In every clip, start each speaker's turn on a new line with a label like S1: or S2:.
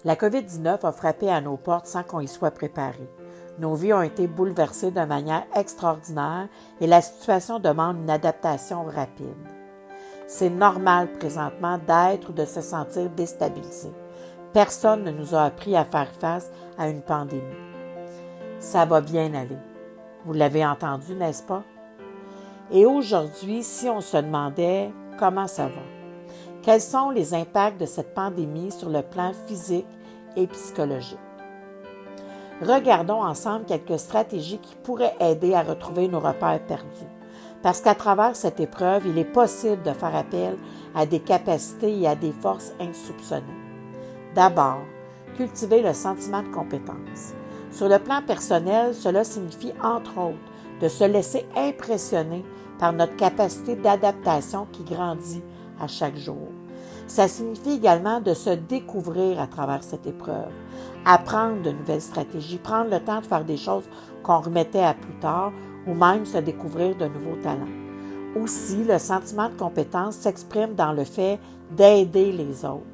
S1: La COVID-19 a frappé à nos portes sans qu'on y soit préparé. Nos vies ont été bouleversées de manière extraordinaire et la situation demande une adaptation rapide. C'est normal présentement d'être ou de se sentir déstabilisé. Personne ne nous a appris à faire face à une pandémie. Ça va bien aller. Vous l'avez entendu, n'est-ce pas? Et aujourd'hui, si on se demandait comment ça va, quels sont les impacts de cette pandémie sur le plan physique et psychologique? Regardons ensemble quelques stratégies qui pourraient aider à retrouver nos repères perdus. Parce qu'à travers cette épreuve, il est possible de faire appel à des capacités et à des forces insoupçonnées. D'abord, cultiver le sentiment de compétence. Sur le plan personnel, cela signifie, entre autres, de se laisser impressionner par notre capacité d'adaptation qui grandit à chaque jour. Ça signifie également de se découvrir à travers cette épreuve, apprendre de nouvelles stratégies, prendre le temps de faire des choses qu'on remettait à plus tard ou même se découvrir de nouveaux talents. Aussi, le sentiment de compétence s'exprime dans le fait d'aider les autres.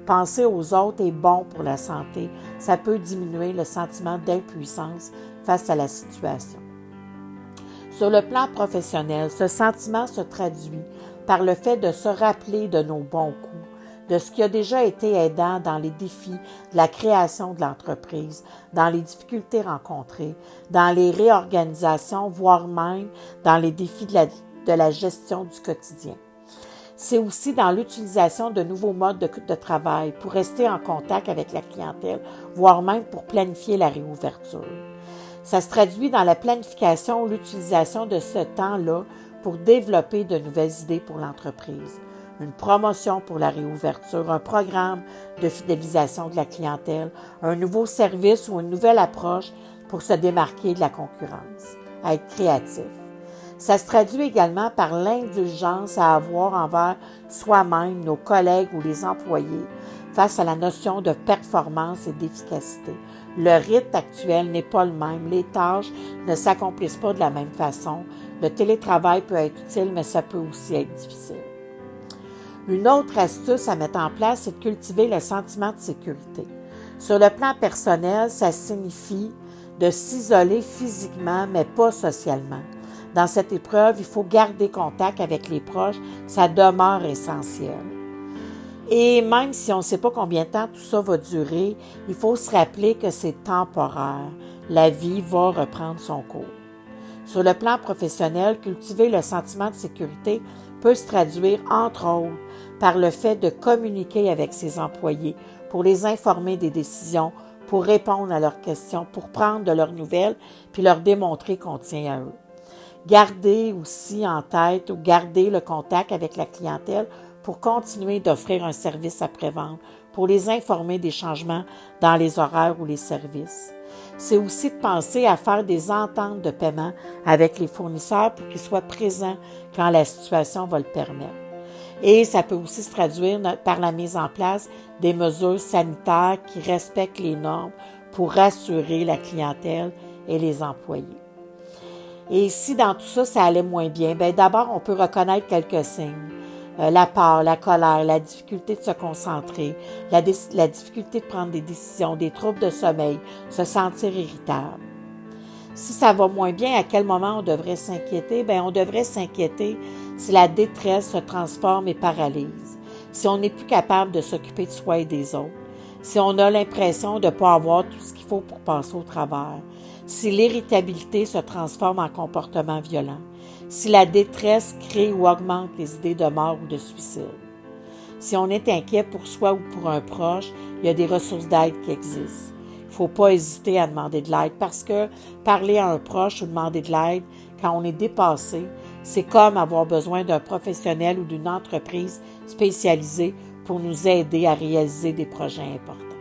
S1: Penser aux autres est bon pour la santé. Ça peut diminuer le sentiment d'impuissance face à la situation. Sur le plan professionnel, ce sentiment se traduit par le fait de se rappeler de nos bons coups, de ce qui a déjà été aidant dans les défis de la création de l'entreprise, dans les difficultés rencontrées, dans les réorganisations, voire même dans les défis de la gestion du quotidien. C'est aussi dans l'utilisation de nouveaux modes de travail pour rester en contact avec la clientèle, voire même pour planifier la réouverture. Ça se traduit dans la planification ou l'utilisation de ce temps-là pour développer de nouvelles idées pour l'entreprise. Une promotion pour la réouverture, un programme de fidélisation de la clientèle, un nouveau service ou une nouvelle approche pour se démarquer de la concurrence. Être créatif. Ça se traduit également par l'indulgence à avoir envers soi-même, nos collègues ou les employés face à la notion de performance et d'efficacité. Le rythme actuel n'est pas le même, les tâches ne s'accomplissent pas de la même façon. Le télétravail peut être utile, mais ça peut aussi être difficile. Une autre astuce à mettre en place, c'est de cultiver le sentiment de sécurité. Sur le plan personnel, ça signifie de s'isoler physiquement, mais pas socialement. Dans cette épreuve, il faut garder contact avec les proches, ça demeure essentiel. Et même si on ne sait pas combien de temps tout ça va durer, il faut se rappeler que c'est temporaire. La vie va reprendre son cours. Sur le plan professionnel, cultiver le sentiment de sécurité peut se traduire, entre autres, par le fait de communiquer avec ses employés pour les informer des décisions, pour répondre à leurs questions, pour prendre de leurs nouvelles, puis leur démontrer qu'on tient à eux. Garder aussi en tête ou garder le contact avec la clientèle pour continuer d'offrir un service après-vente, pour les informer des changements dans les horaires ou les services. C'est aussi de penser à faire des ententes de paiement avec les fournisseurs pour qu'ils soient présents quand la situation va le permettre. Et ça peut aussi se traduire par la mise en place des mesures sanitaires qui respectent les normes pour rassurer la clientèle et les employés. Et si dans tout ça, ça allait moins bien, d'abord, on peut reconnaître quelques signes. La peur, la colère, la difficulté de se concentrer, la difficulté de prendre des décisions, des troubles de sommeil, se sentir irritable. Si ça va moins bien, à quel moment on devrait s'inquiéter? On devrait s'inquiéter si la détresse se transforme et paralyse, si on n'est plus capable de s'occuper de soi et des autres, si on a l'impression de ne pas avoir tout ce qu'il faut pour passer au travers, si l'irritabilité se transforme en comportement violent, si la détresse crée ou augmente les idées de mort ou de suicide. Si on est inquiet pour soi ou pour un proche, il y a des ressources d'aide qui existent. Il ne faut pas hésiter à demander de l'aide parce que parler à un proche ou demander de l'aide quand on est dépassé, c'est comme avoir besoin d'un professionnel ou d'une entreprise spécialisée pour nous aider à réaliser des projets importants.